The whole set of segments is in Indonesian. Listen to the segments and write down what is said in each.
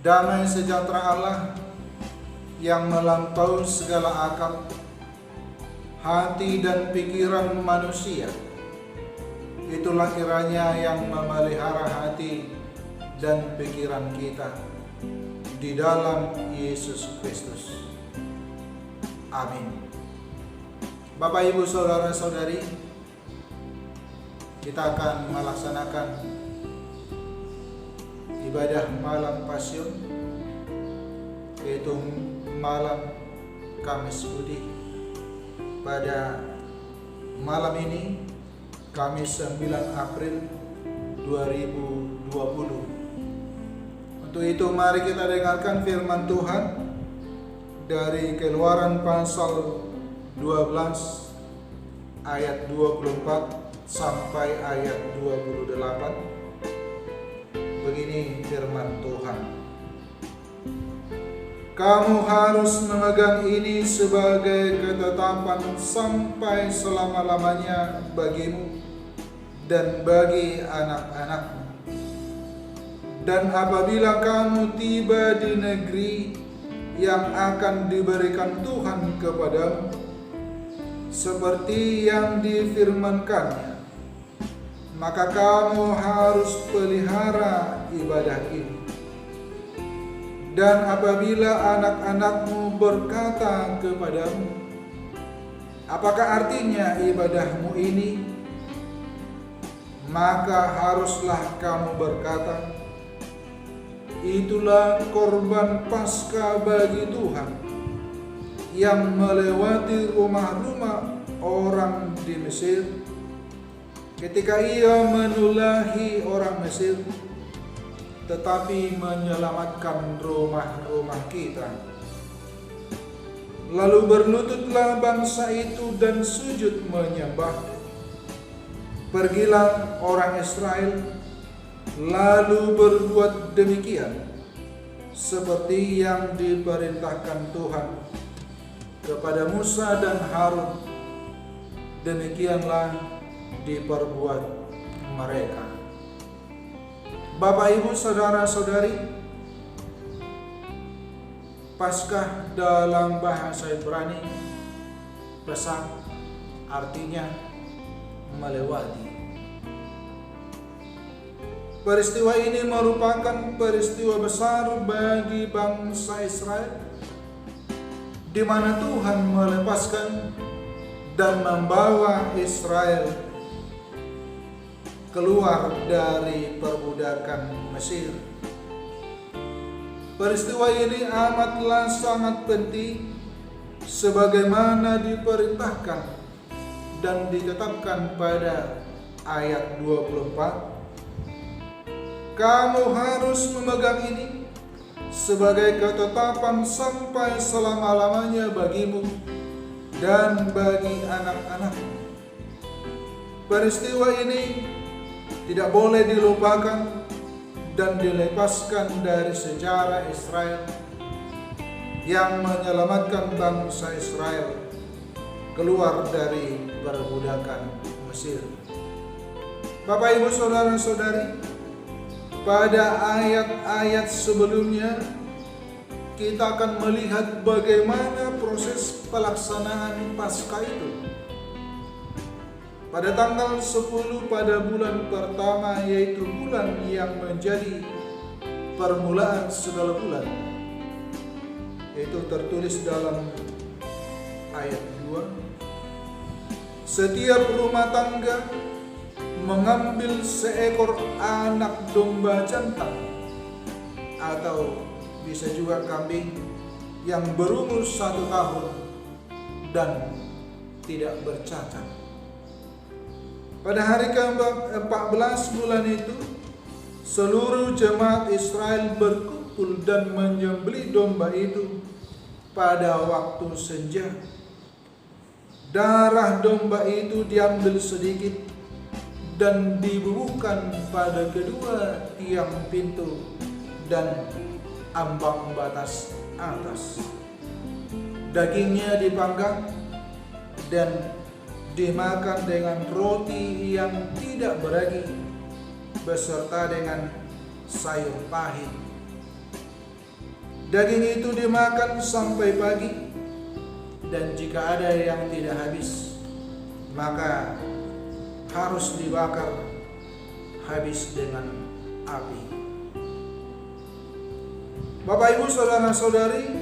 Damai sejahtera Allah yang melampaui segala akal, hati dan pikiran manusia, itulah kiranya yang memelihara hati dan pikiran kita di dalam Yesus Kristus. Amin. Bapak, Ibu, Saudara-saudari, kita akan melaksanakan ibadah malam Pasyun, yaitu malam Kamis Budi. Pada malam ini, Kamis 9 April 2020. Untuk itu mari kita dengarkan firman Tuhan dari Keluaran pasal 12 ayat 24 sampai ayat 28. Begini firman Tuhan. Kamu harus memegang ini sebagai ketetapan sampai selama-lamanya bagimu dan bagi anak-anakmu. Dan apabila kamu tiba di negeri yang akan diberikan Tuhan kepadamu, seperti yang difirmankannya, maka kamu harus pelihara ibadah ini. Dan apabila anak-anakmu berkata kepadamu, apakah artinya ibadahmu ini? Maka haruslah kamu berkata, itulah korban Paskah bagi Tuhan yang melewati rumah-rumah orang di Mesir ketika ia menulahi orang Mesir, tetapi menyelamatkan rumah-rumah kita. Lalu berlututlah bangsa itu dan sujud menyembah. Pergilah orang Israel, lalu berbuat demikian, seperti yang diperintahkan Tuhan kepada Musa dan Harun. Demikianlah diperbuat mereka. Bapak, Ibu, Saudara-saudari, Paskah dalam bahasa Ibrani, Pesach, artinya melewati. Peristiwa ini merupakan peristiwa besar bagi bangsa Israel, di mana Tuhan melepaskan dan membawa Israel keluar dari perbudakan Mesir. Peristiwa ini amatlah sangat penting, sebagaimana diperintahkan dan ditetapkan pada ayat 24. Kamu harus memegang ini sebagai ketetapan sampai selama-lamanya bagimu dan bagi anak-anakmu. Peristiwa ini tidak boleh dilupakan dan dilepaskan dari sejarah Israel yang menyelamatkan bangsa Israel keluar dari perbudakan Mesir. Bapak, Ibu, Saudara-saudari, pada ayat-ayat sebelumnya kita akan melihat bagaimana proses pelaksanaan Paskah itu. Pada tanggal 10 pada bulan pertama, yaitu bulan yang menjadi permulaan segala bulan, yaitu tertulis dalam ayat 2. Setiap rumah tangga mengambil seekor anak domba jantan, atau bisa juga kambing yang berumur 1 tahun dan tidak bercacat. Pada hari ke-14 bulan itu, seluruh jemaat Israel berkumpul dan menyembelih domba itu pada waktu senja. Darah domba itu diambil sedikit dan dibubuhkan pada kedua tiang pintu dan ambang batas atas. Dagingnya dipanggang dan dimakan dengan roti yang tidak beragi beserta dengan sayur pahit. Daging itu dimakan sampai pagi, dan jika ada yang tidak habis, maka harus dibakar habis dengan api. Bapak, Ibu, saudara-saudari,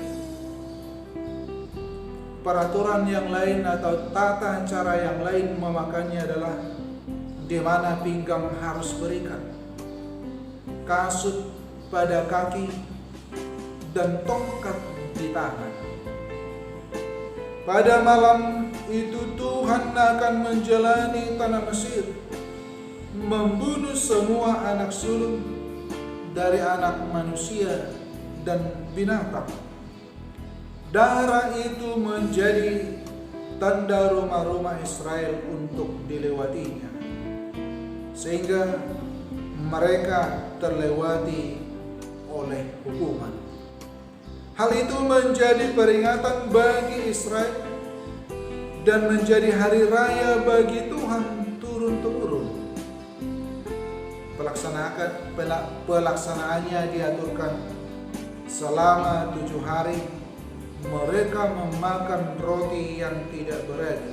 peraturan yang lain atau tata cara yang lain memakannya adalah di mana pinggang harus berikat, kasut pada kaki, dan tongkat di tangan. Pada malam itu Tuhan akan menjalani tanah Mesir, membunuh semua anak sulung dari anak manusia dan binatang. Darah itu menjadi tanda rumah-rumah Israel untuk dilewatinya, sehingga mereka terlewati oleh hukuman. Hal itu menjadi peringatan bagi Israel dan menjadi hari raya bagi Tuhan turun-temurun. Pelaksanaannya diaturkan selama 7 hari. Mereka memakan roti yang tidak beragi.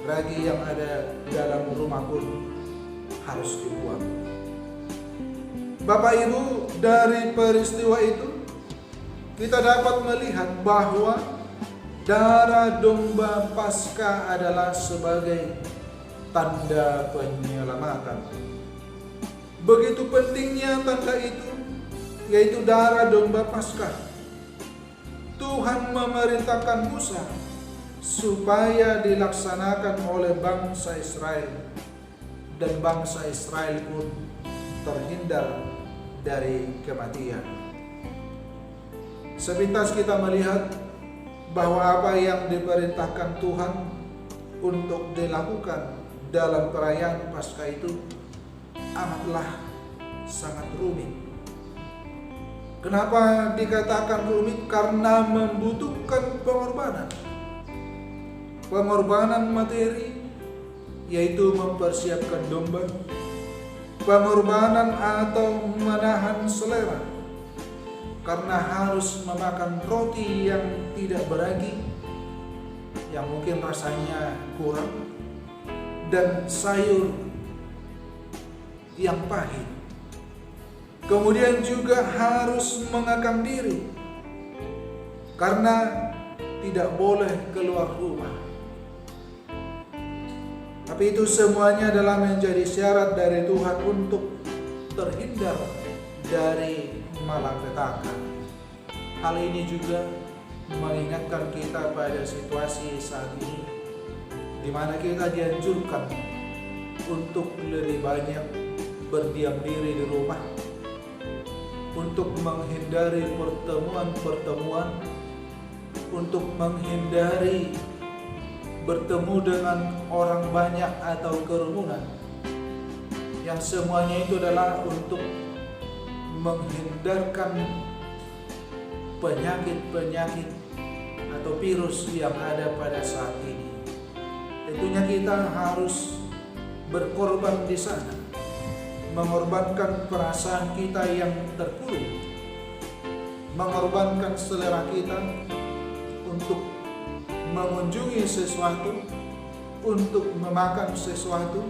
Ragi yang ada dalam rumah pun harus dibuang. Bapak, Ibu, dari peristiwa itu kita dapat melihat bahwa darah domba Paskah adalah sebagai tanda penyelamatan. Begitu pentingnya tanda itu, yaitu darah domba Paskah. Tuhan memerintahkan Musa supaya dilaksanakan oleh bangsa Israel, dan bangsa Israel pun terhindar dari kematian. Sepintas kita melihat bahwa apa yang diperintahkan Tuhan untuk dilakukan dalam perayaan Paskah itu amatlah sangat rumit. Kenapa dikatakan rumit? Karena membutuhkan pengorbanan. Pengorbanan materi, yaitu mempersiapkan domba. Pengorbanan atau menahan selera, karena harus memakan roti yang tidak beragi, yang mungkin rasanya kurang, dan sayur yang pahit. Kemudian juga harus mengekang diri, karena tidak boleh keluar rumah. Tapi itu semuanya adalah menjadi syarat dari Tuhan untuk terhindar dari malapetaka. Hal ini juga mengingatkan kita pada situasi saat ini, di mana kita dianjurkan untuk lebih banyak berdiam diri di rumah, untuk menghindari pertemuan-pertemuan, untuk menghindari bertemu dengan orang banyak atau kerumunan, yang semuanya itu adalah untuk menghindarkan penyakit-penyakit atau virus yang ada pada saat ini. Tentunya kita harus berkorban di sana, mengorbankan perasaan kita yang terpuruk, mengorbankan selera kita untuk mengunjungi sesuatu, untuk memakan sesuatu,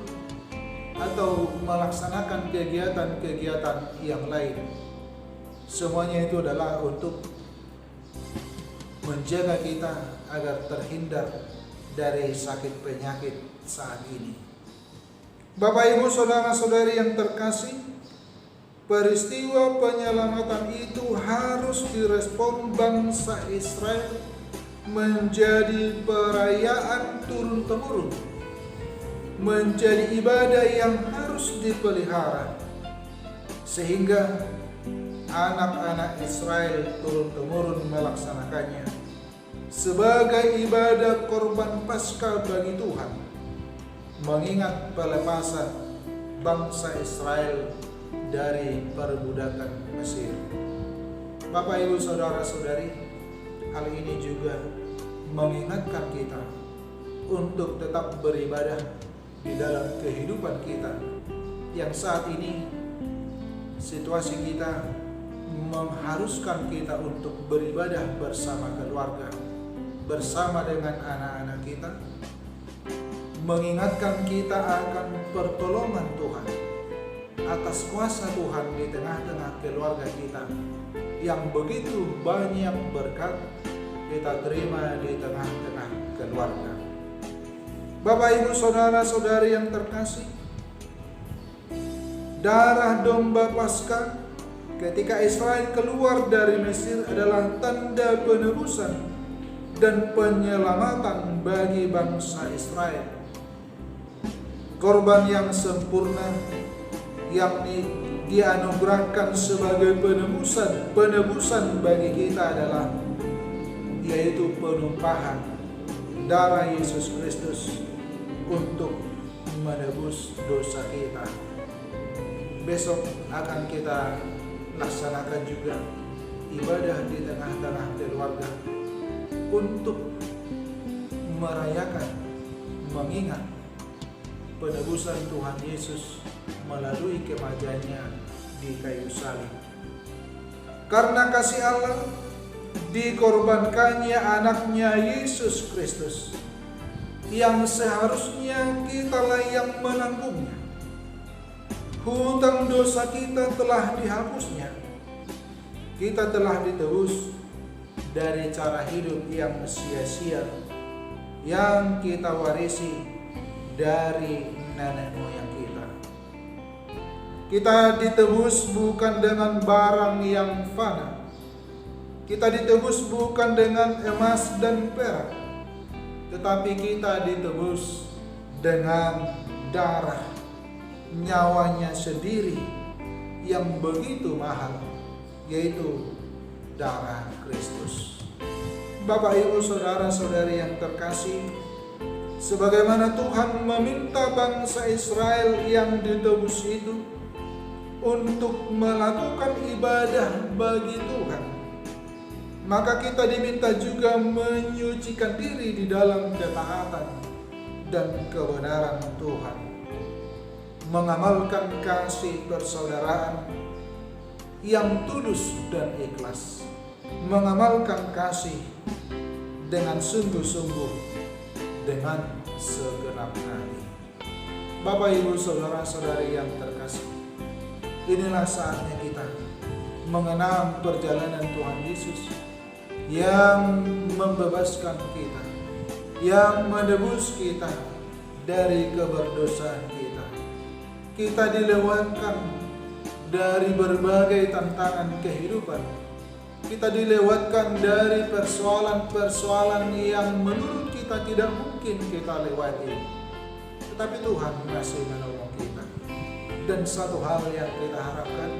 atau melaksanakan kegiatan-kegiatan yang lain. Semuanya itu adalah untuk menjaga kita agar terhindar dari sakit penyakit saat ini. Bapak, Ibu, saudara-saudari yang terkasih, peristiwa penyelamatan itu harus direspon bangsa Israel menjadi perayaan turun-temurun, menjadi ibadah yang harus dipelihara, sehingga anak-anak Israel turun-temurun melaksanakannya sebagai ibadah korban Paskah bagi Tuhan, mengingat pelepasan bangsa Israel dari perbudakan Mesir. Bapak, Ibu, saudara-saudari, hal ini juga mengingatkan kita untuk tetap beribadah di dalam kehidupan kita yang saat ini situasi kita mengharuskan kita untuk beribadah bersama keluarga, bersama dengan anak-anak kita, mengingatkan kita akan pertolongan Tuhan, atas kuasa Tuhan di tengah-tengah keluarga kita, yang begitu banyak berkat kita terima di tengah-tengah keluarga. Bapak, Ibu, saudara-saudari yang terkasih, darah domba Paskah ketika Israel keluar dari Mesir adalah tanda penebusan dan penyelamatan bagi bangsa Israel. Korban yang sempurna yang dianugerahkan sebagai penebusan bagi kita adalah yaitu penumpahan darah Yesus Kristus untuk menebus dosa kita. Besok akan kita laksanakan juga ibadah di tengah-tengah keluarga untuk merayakan, mengingat penebusan Tuhan Yesus melalui kematiannya di kayu salib. Karena kasih Allah, dikorbankannya anaknya Yesus Kristus, yang seharusnya kitalah yang menanggungnya. Hutang dosa kita telah dihapusnya. Kita telah ditebus dari cara hidup yang sia-sia yang kita warisi dari nenek moyang kita. Kita ditebus bukan dengan barang yang fana. Kita ditebus bukan dengan emas dan perak, tetapi kita ditebus dengan darah nyawanya sendiri yang begitu mahal, yaitu darah Kristus. Bapak, Ibu, saudara-saudari yang terkasih, sebagaimana Tuhan meminta bangsa Israel yang ditebus itu untuk melakukan ibadah bagi Tuhan, maka kita diminta juga menyucikan diri di dalam ketaatan dan kebenaran Tuhan, mengamalkan kasih persaudaraan yang tulus dan ikhlas, mengamalkan kasih dengan sungguh-sungguh, dengan segenap hati. Bapak, Ibu, saudara-saudari yang terkasih, inilah saatnya kita mengenang perjalanan Tuhan Yesus yang membebaskan kita, yang menebus kita dari keberdosaan kita. Kita dilewatkan dari berbagai tantangan kehidupan. Kita dilewatkan dari persoalan-persoalan yang menurut kita tidak mungkin kita lewati. Tetapi Tuhan masih menolong kita. Dan satu hal yang kita harapkan,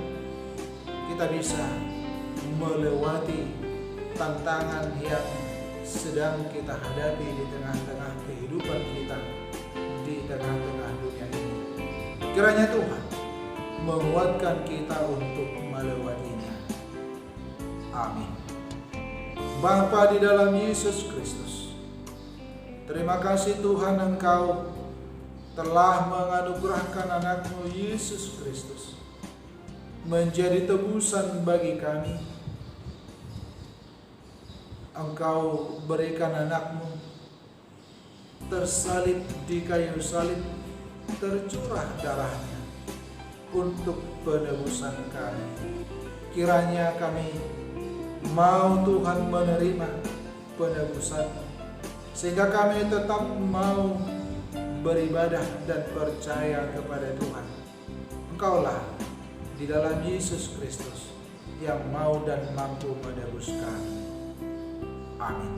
kita bisa melewati tantangan yang sedang kita hadapi di tengah-tengah kehidupan kita, di tengah-tengah dunia ini. Kiranya Tuhan menguatkan kita untuk melewatinya. Amin. Bapa di dalam Yesus Kristus, terima kasih Tuhan, Engkau telah menganugerahkan anakmu Yesus Kristus menjadi tebusan bagi kami. Engkau berikan anakmu tersalib di kayu salib, tercurah darahnya untuk penebusan kami. Kiranya kami mau Tuhan menerima penebusan, sehingga kami tetap mau beribadah dan percaya kepada Tuhan. Engkaulah di dalam Yesus Kristus yang mau dan mampu menebus kami. Amin.